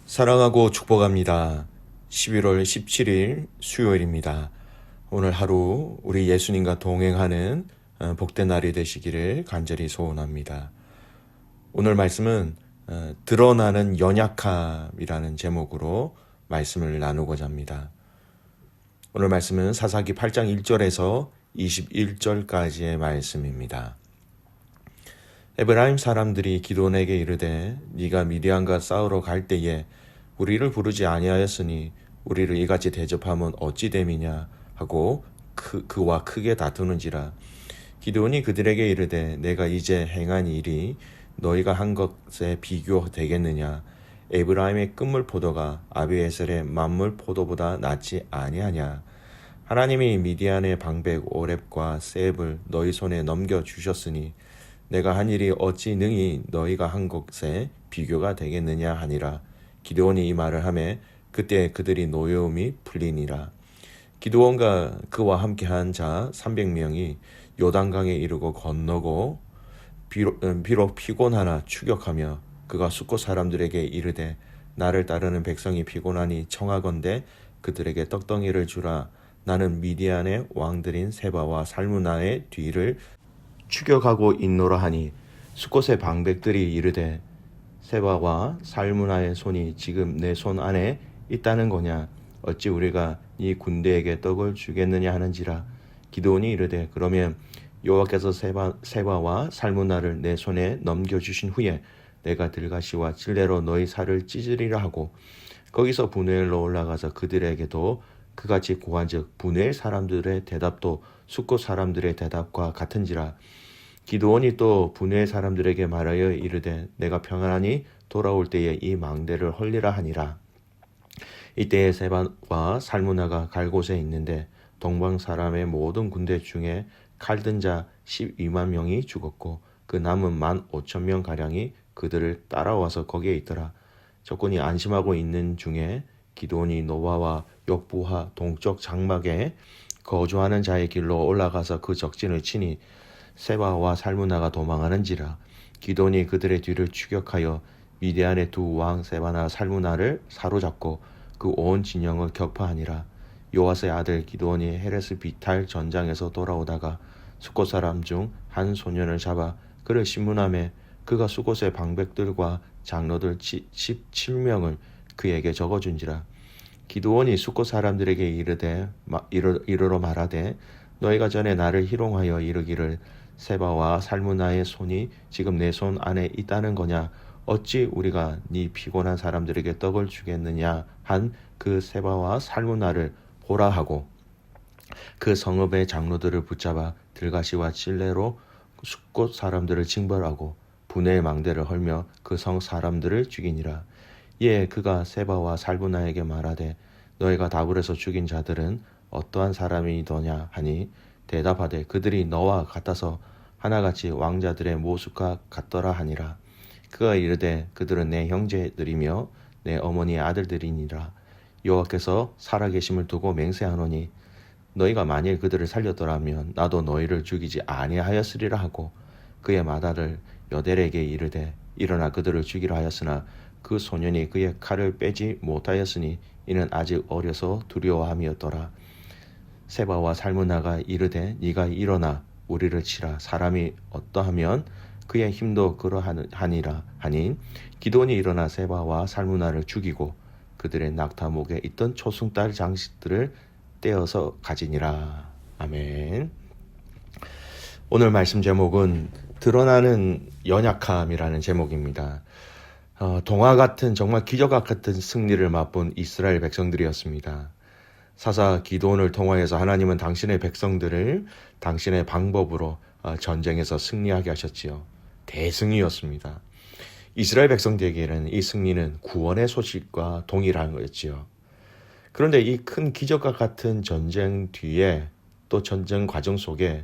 사랑하고 축복합니다. 11월 17일 수요일입니다. 오늘 하루 우리 예수님과 동행하는 복된 날이 되시기를 간절히 소원합니다. 오늘 말씀은 드러나는 연약함이라는 제목으로 말씀을 나누고자 합니다. 오늘 말씀은 사사기 8장 1절에서 21절까지의 말씀입니다. 에브라임 사람들이 기드온에게 이르되 네가 미디안과 싸우러 갈 때에 우리를 부르지 아니하였으니 우리를 이같이 대접하면 어찌 됨이냐 하고 그와 크게 다투는지라. 기드온이 그들에게 이르되 내가 이제 행한 일이 너희가 한 것에 비교되겠느냐. 에브라임의 끝물 포도가 아비에셀의 만물 포도보다 낫지 아니하냐. 하나님이 미디안의 방백 오렙과 세heb을 너희 손에 넘겨주셨으니 내가 한 일이 어찌 능히 너희가 한 것에 비교가 되겠느냐 하니라. 기드온이 이 말을 하매 그때 그들이 노여움이 풀리니라. 기드온과 그와 함께한 자 300명이 요단강에 이르고 건너고 비록 피곤하나 추격하며 그가 숫곳 사람들에게 이르되 나를 따르는 백성이 피곤하니 청하건대 그들에게 떡덩이를 주라. 나는 미디안의 왕들인 세바와 살무나의 뒤를 추격하고 있노라 하니 숫곳의 방백들이 이르되 세바와 살무나의 손이 지금 내 손 안에 있다는 거냐. 어찌 우리가 네 군대에게 떡을 주겠느냐 하는지라. 기드온이 이르되 그러면 여호와께서 세바와 살무나를 내 손에 넘겨주신 후에 내가 들가시와 찔레로 너희 살을 찢으리라 하고 거기서 분회엘로 올라가서 그들에게도 그같이 고한즉 분회엘 사람들의 대답도 숫곳 사람들의 대답과 같은지라. 기드온이 또 분회엘 사람들에게 말하여 이르되 내가 평안하니 돌아올 때에 이 망대를 헐리라 하니라. 이때에 세바와 살무나가 갈 곳에 있는데 동방 사람의 모든 군대 중에 칼든 자 12만 명이 죽었고 그 남은 15,000명 가량이 그들을 따라와서 거기에 있더라. 적군이 안심하고 있는 중에 기드온이 노바와 욕부하 동쪽 장막에 거주하는 자의 길로 올라가서 그 적진을 치니 세바와 살무나가 도망하는지라. 기드온이 그들의 뒤를 추격하여 미디안의 두 왕 세바나 살무나를 사로잡고 그 온 진영을 격파하니라. 요아스의 아들 기드온이 헤레스 비탈 전장에서 돌아오다가 숫곳 사람 중 한 소년을 잡아 그를 신문하매 그가 숫곳의 방백들과 장로들 17명을 그에게 적어준지라. 기드온이 숫곳 사람들에게 이르러 말하되 너희가 전에 나를 희롱하여 이르기를 세바와 살무나의 손이 지금 내 손 안에 있다는 거냐. 어찌 우리가 네 피곤한 사람들에게 떡을 주겠느냐 한 그 세바와 살무나를 보라 하고 그 성읍의 장로들을 붙잡아 들가시와 찔레로 숫곳 사람들을 징벌하고 분회의 망대를 헐며 그 성 사람들을 죽이니라. 이에 그가 세바와 살무나에게 말하되 너희가 다굴에서 죽인 자들은 어떠한 사람이더냐 하니 대답하되 그들이 너와 같아서 하나같이 왕자들의 모습과 같더라 하니라. 그가 이르되 그들은 내 형제들이며 내 어머니의 아들들이니라. 여호와께서 살아계심을 두고 맹세하노니 너희가 만일 그들을 살렸더라면 나도 너희를 죽이지 아니하였으리라 하고 그의 마다를 여델에게 이르되 일어나 그들을 죽이라 하였으나 그 소년이 그의 칼을 빼지 못하였으니 이는 아직 어려서 두려워함이었더라. 세바와 살무나가 이르되 네가 일어나 우리를 치라. 사람이 어떠하면 그의 힘도 그러하니라 하니 기드온이 일어나 세바와 살무나를 죽이고 그들의 낙타목에 있던 초승달 장식들을 떼어서 가지니라. 아멘. 오늘 말씀 제목은 드러나는 연약함이라는 제목입니다. 동화 같은 정말 기적과 같은 승리를 맛본 이스라엘 백성들이었습니다. 사사 기드온을 통하여서 하나님은 당신의 백성들을 당신의 방법으로 전쟁에서 승리하게 하셨지요. 대승이었습니다. 이스라엘 백성들에게는 이 승리는 구원의 소식과 동일한 거였지요. 그런데 이 큰 기적과 같은 전쟁 뒤에 또 전쟁 과정 속에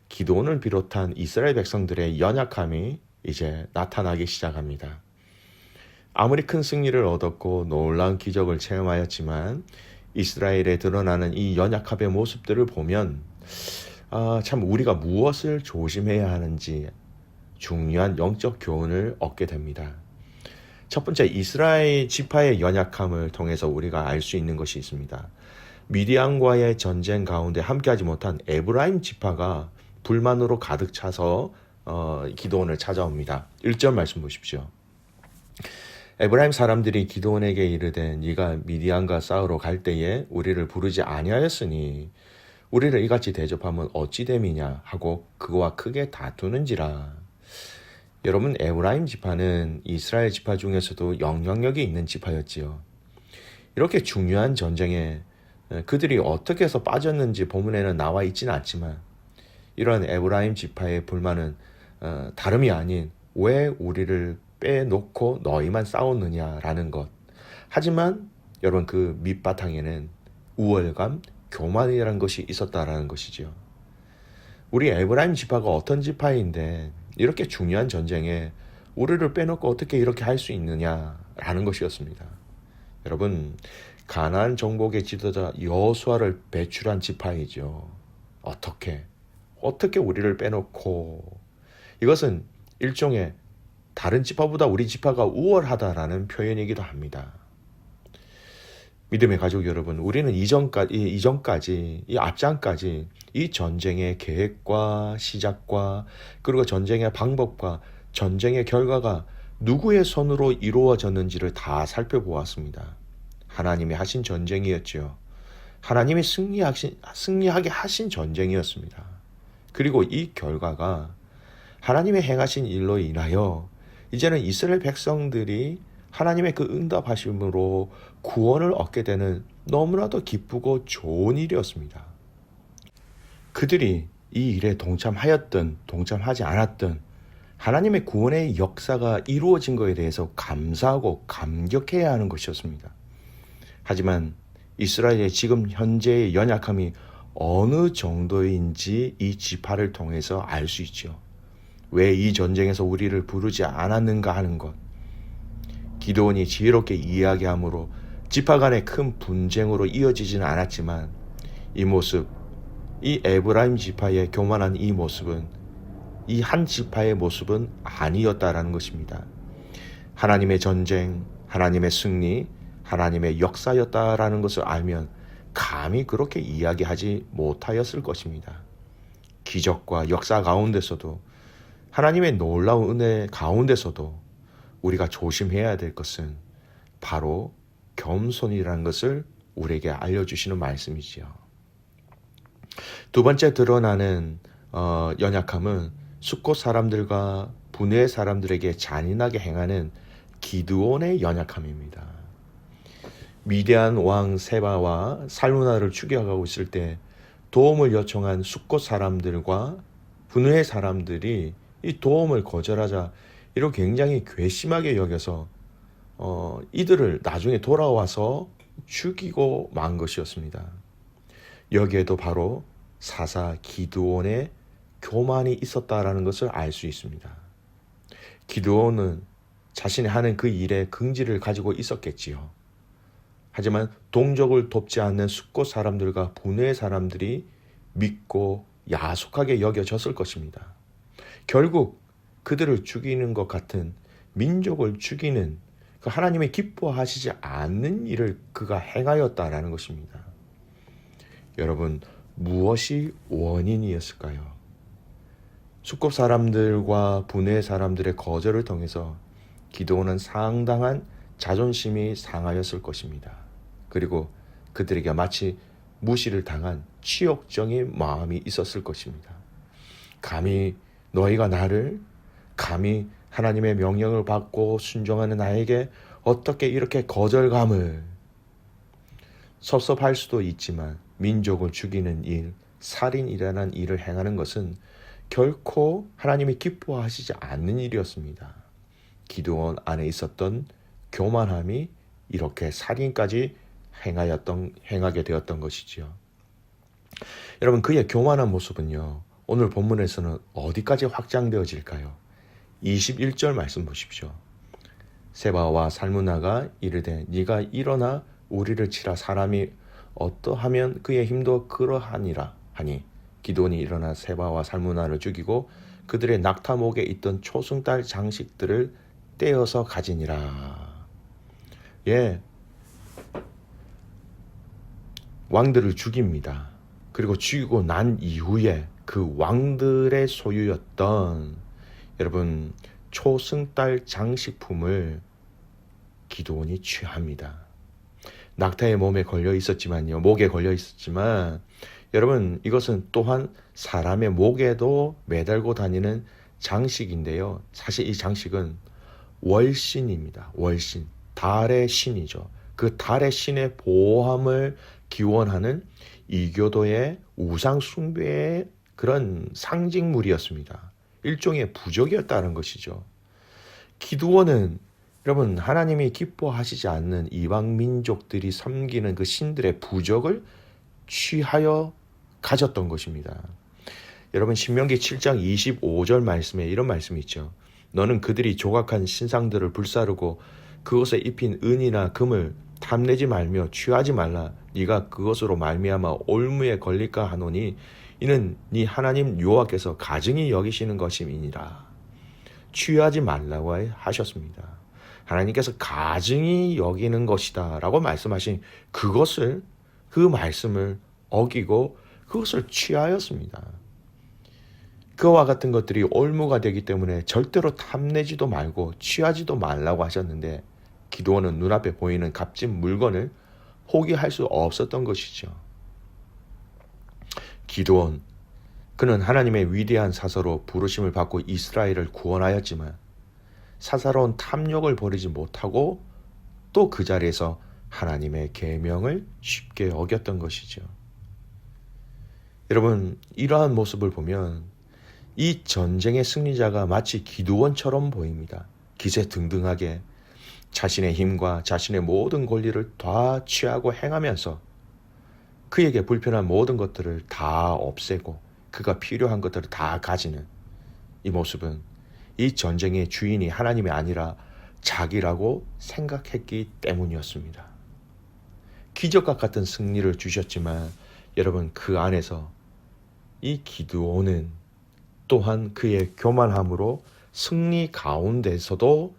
기드온을 비롯한 이스라엘 백성들의 연약함이 이제 나타나기 시작합니다. 아무리 큰 승리를 얻었고 놀라운 기적을 체험하였지만 이스라엘에 드러나는 이 연약함의 모습들을 보면 참 우리가 무엇을 조심해야 하는지 중요한 영적 교훈을 얻게 됩니다. 첫 번째, 이스라엘 지파의 연약함을 통해서 우리가 알 수 있는 것이 있습니다. 미디안과의 전쟁 가운데 함께하지 못한 에브라임 지파가 불만으로 가득 차서 기드온을 찾아옵니다. 1절 말씀 보십시오. 에브라임 사람들이 기드온에게 이르되 네가 미디안과 싸우러 갈 때에 우리를 부르지 아니하였으니 우리를 이같이 대접하면 어찌 됨이냐 하고 그와 크게 다투는지라. 여러분, 에브라임 지파는 이스라엘 지파 중에서도 영향력이 있는 지파였지요. 이렇게 중요한 전쟁에 그들이 어떻게 해서 빠졌는지 본문에는 나와 있지는 않지만 이런 에브라임 지파의 불만은 다름이 아닌 왜 우리를 빼놓고 너희만 싸웠느냐라는 것. 하지만 여러분, 그 밑바탕에는 우월감, 교만이라는 것이 있었다라는 것이죠. 우리 에브라임 지파가 어떤 지파인데 이렇게 중요한 전쟁에 우리를 빼놓고 어떻게 이렇게 할 수 있느냐라는 것이었습니다. 여러분, 가나안 정복의 지도자 여호수아를 배출한 지파이죠. 어떻게 우리를 빼놓고. 이것은 일종의 다른 지파보다 우리 지파가 우월하다라는 표현이기도 합니다. 믿음의 가족 여러분, 우리는 이전까지 이 앞장까지 이 전쟁의 계획과 시작과 그리고 전쟁의 방법과 전쟁의 결과가 누구의 손으로 이루어졌는지를 다 살펴보았습니다. 하나님이 하신 전쟁이었지요. 하나님이 승리하게 하신 전쟁이었습니다. 그리고 이 결과가 하나님의 행하신 일로 인하여 이제는 이스라엘 백성들이 하나님의 그 응답하심으로 구원을 얻게 되는 너무나도 기쁘고 좋은 일이었습니다. 그들이 이 일에 동참하였든 동참하지 않았든 하나님의 구원의 역사가 이루어진 것에 대해서 감사하고 감격해야 하는 것이었습니다. 하지만 이스라엘의 지금 현재의 연약함이 어느 정도인지 이 지파를 통해서 알 수 있죠. 왜 이 전쟁에서 우리를 부르지 않았는가 하는 것. 기드온이 지혜롭게 이야기하므로 지파 간의 큰 분쟁으로 이어지지는 않았지만 이 모습, 이 에브라임 지파의 교만한 이 모습은 이 한 지파의 모습은 아니었다라는 것입니다. 하나님의 전쟁, 하나님의 승리, 하나님의 역사였다라는 것을 알면 감히 그렇게 이야기하지 못하였을 것입니다. 기적과 역사 가운데서도 하나님의 놀라운 은혜 가운데서도 우리가 조심해야 될 것은 바로 겸손이라는 것을 우리에게 알려주시는 말씀이지요. 두 번째 드러나는 연약함은 숫곳 사람들과 분의 사람들에게 잔인하게 행하는 기드온의 연약함입니다. 미디안 왕 세바와 살무나를 죽여가고 있을 때 도움을 요청한 숫곳 사람들과 분의 사람들이 이 도움을 거절하자 이렇게 굉장히 괘씸하게 여겨서 이들을 나중에 돌아와서 죽이고 만 것이었습니다. 여기에도 바로 사사 기드온의 교만이 있었다라는 것을 알 수 있습니다. 기드온은 자신이 하는 그 일에 긍지를 가지고 있었겠지요. 하지만 동족을 돕지 않는 숫곳 사람들과 분의 사람들이 믿고 야속하게 여겨졌을 것입니다. 결국 그들을 죽이는 것 같은 민족을 죽이는 그 하나님의 기뻐하시지 않는 일을 그가 행하였다라는 것입니다. 여러분, 무엇이 원인이었을까요? 숫곳 사람들과 분의 사람들의 거절을 통해서 기드온은 상당한 자존심이 상하였을 것입니다. 그리고 그들에게 마치 무시를 당한 치욕적인 마음이 있었을 것입니다. 감히 너희가 나를, 감히 하나님의 명령을 받고 순종하는 나에게 어떻게 이렇게 거절감을. 섭섭할 수도 있지만 민족을 죽이는 일, 살인이라는 일을 행하는 것은 결코 하나님이 기뻐하시지 않는 일이었습니다. 기드온 안에 있었던 교만함이 이렇게 살인까지 행하게 되었던 것이지요. 여러분, 그의 교만한 모습은요, 오늘 본문에서는 어디까지 확장되어질까요? 21절 말씀 보십시오. 세바와 살무나가 이르되 네가 일어나 우리를 치라. 사람이 어떠하면 그의 힘도 그러하니라 하니 기드온이 일어나 세바와 살무나를 죽이고 그들의 낙타목에 있던 초승달 장식들을 떼어서 가지니라. 예, 왕들을 죽입니다. 그리고 죽이고 난 이후에 그 왕들의 소유였던 여러분 초승달 장식품을 기드온이 취합니다. 낙타의 몸에 걸려 있었지만요, 목에 걸려 있었지만 여러분 이것은 또한 사람의 목에도 매달고 다니는 장식인데요. 사실 이 장식은 월신입니다. 월신, 달의 신이죠. 그 달의 신의 보호함을 기원하는 이교도의 우상 숭배의 그런 상징물이었습니다. 일종의 부적이었다는 것이죠. 기드온은 여러분 하나님이 기뻐하시지 않는 이방 민족들이 섬기는 그 신들의 부적을 취하여 가졌던 것입니다. 여러분 신명기 7장 25절 말씀에 이런 말씀이 있죠. 너는 그들이 조각한 신상들을 불사르고 그것에 입힌 은이나 금을 탐내지 말며 취하지 말라. 네가 그것으로 말미암아 올무에 걸릴까 하노니 이는 네 하나님 여호와께서 가증히 여기시는 것임이니라. 취하지 말라고 하셨습니다. 하나님께서 가증히 여기는 것이다 라고 말씀하신 그것을, 그 말씀을 어기고 그것을 취하였습니다. 그와 같은 것들이 올무가 되기 때문에 절대로 탐내지도 말고 취하지도 말라고 하셨는데 기드온은 눈앞에 보이는 값진 물건을 포기할 수 없었던 것이죠. 기드온, 그는 하나님의 위대한 사서로 부르심을 받고 이스라엘을 구원하였지만 사사로운 탐욕을 버리지 못하고 또 그 자리에서 하나님의 계명을 쉽게 어겼던 것이죠. 여러분 이러한 모습을 보면 이 전쟁의 승리자가 마치 기드온처럼 보입니다. 기세등등하게 자신의 힘과 자신의 모든 권리를 다 취하고 행하면서 그에게 불편한 모든 것들을 다 없애고 그가 필요한 것들을 다 가지는 이 모습은 이 전쟁의 주인이 하나님이 아니라 자기라고 생각했기 때문이었습니다. 기적과 같은 승리를 주셨지만 여러분 그 안에서 이 기드온은 또한 그의 교만함으로 승리 가운데서도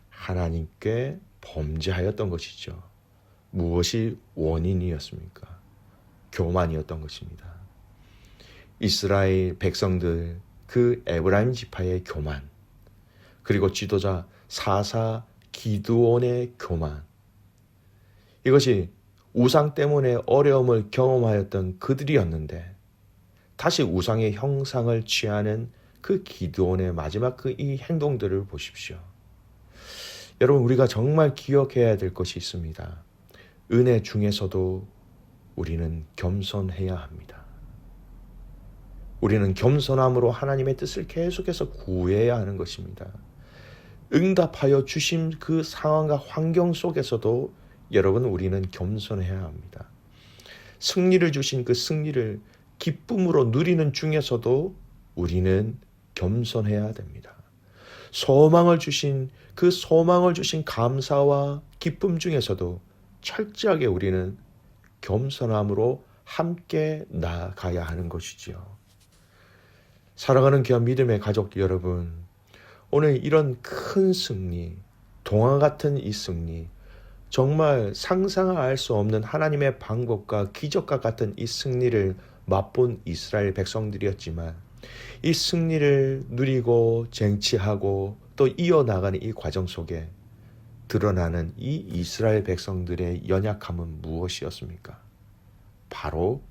하나님께 범죄하였던 것이죠. 무엇이 원인이었습니까? 교만이었던 것입니다. 이스라엘 백성들, 그 에브라임 지파의 교만, 그리고 지도자 사사 기드온의 교만, 이것이 우상 때문에 어려움을 경험하였던 그들이었는데 다시 우상의 형상을 취하는 그 기드온의 마지막 그 이 행동들을 보십시오. 여러분 우리가 정말 기억해야 될 것이 있습니다. 은혜 중에서도 우리는 겸손해야 합니다. 우리는 겸손함으로 하나님의 뜻을 계속해서 구해야 하는 것입니다. 응답하여 주신 그 상황과 환경 속에서도 여러분 우리는 겸손해야 합니다. 승리를 주신 그 승리를 기쁨으로 누리는 중에서도 우리는 겸손해야 됩니다. 소망을 주신 그 소망을 주신 감사와 기쁨 중에서도 철저하게 우리는 겸손함으로 함께 나아가야 하는 것이지요. 사랑하는 귀한 믿음의 가족 여러분, 오늘 이런 큰 승리, 동화 같은 이 승리, 정말 상상할 수 없는 하나님의 방법과 기적과 같은 이 승리를 맛본 이스라엘 백성들이었지만 이 승리를 누리고 쟁취하고 또 이어나가는 이 과정 속에 드러나는 이 이스라엘 백성들의 연약함은 무엇이었습니까? 바로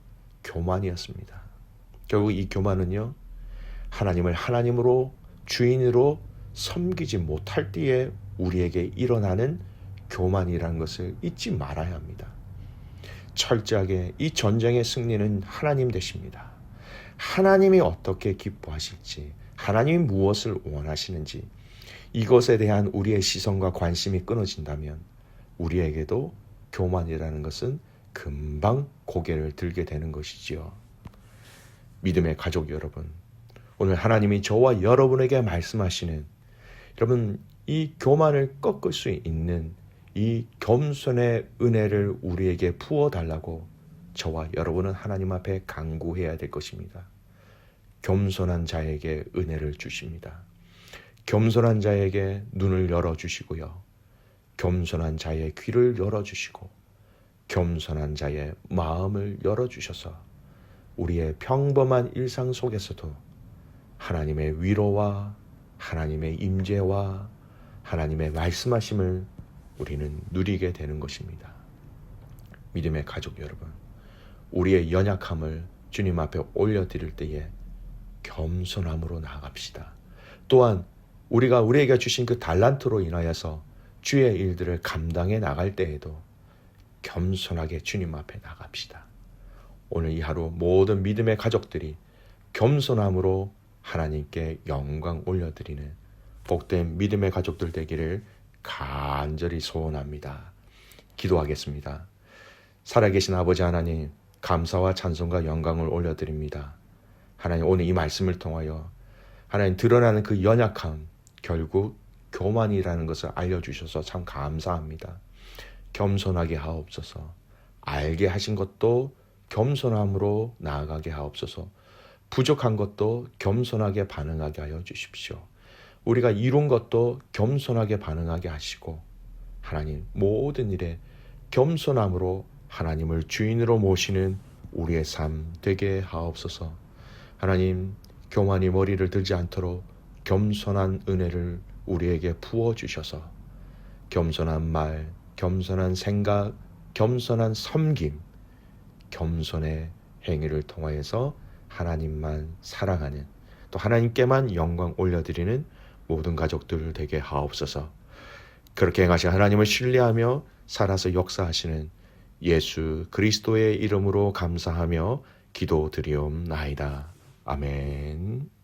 교만이었습니다. 결국 이 교만은요, 하나님을 하나님으로 주인으로 섬기지 못할 때에 우리에게 일어나는 교만이라는 것을 잊지 말아야 합니다. 철저하게 이 전쟁의 승리는 하나님 되십니다. 하나님이 어떻게 기뻐하실지, 하나님이 무엇을 원하시는지 이것에 대한 우리의 시선과 관심이 끊어진다면 우리에게도 교만이라는 것은 금방 고개를 들게 되는 것이지요. 믿음의 가족 여러분, 오늘 하나님이 저와 여러분에게 말씀하시는 여러분 이 교만을 꺾을 수 있는 이 겸손의 은혜를 우리에게 부어달라고 저와 여러분은 하나님 앞에 간구해야 될 것입니다. 겸손한 자에게 은혜를 주십니다. 겸손한 자에게 눈을 열어주시고요. 겸손한 자의 귀를 열어주시고 겸손한 자의 마음을 열어주셔서 우리의 평범한 일상 속에서도 하나님의 위로와 하나님의 임재와 하나님의 말씀하심을 우리는 누리게 되는 것입니다. 믿음의 가족 여러분, 우리의 연약함을 주님 앞에 올려드릴 때에 겸손함으로 나아갑시다. 또한 우리에게 주신 그 달란트로 인하여서 주의 일들을 감당해 나갈 때에도 겸손하게 주님 앞에 나갑시다. 오늘 이 하루 모든 믿음의 가족들이 겸손함으로 하나님께 영광 올려드리는 복된 믿음의 가족들 되기를 간절히 소원합니다. 기도하겠습니다. 살아계신 아버지 하나님, 감사와 찬송과 영광을 올려드립니다. 하나님, 오늘 이 말씀을 통하여 하나님 드러나는 그 연약함, 결국 교만이라는 것을 알려주셔서 참 감사합니다. 겸손하게 하옵소서. 알게 하신 것도 겸손함으로 나아가게 하옵소서. 부족한 것도 겸손하게 반응하게 하여 주십시오. 우리가 이룬 것도 겸손하게 반응하게 하시고 하나님 모든 일에 겸손함으로 하나님을 주인으로 모시는 우리의 삶 되게 하옵소서. 하나님, 교만이 머리를 들지 않도록 겸손한 은혜를 우리에게 부어주셔서 겸손한 말, 겸손한 생각, 겸손한 섬김, 겸손의 행위를 통하여서 하나님만 사랑하는, 또 하나님께만 영광 올려드리는 모든 가족들 되게 하옵소서. 그렇게 행하신 하나님을 신뢰하며 살아서 역사하시는 예수 그리스도의 이름으로 감사하며 기도드리옵나이다. 아멘.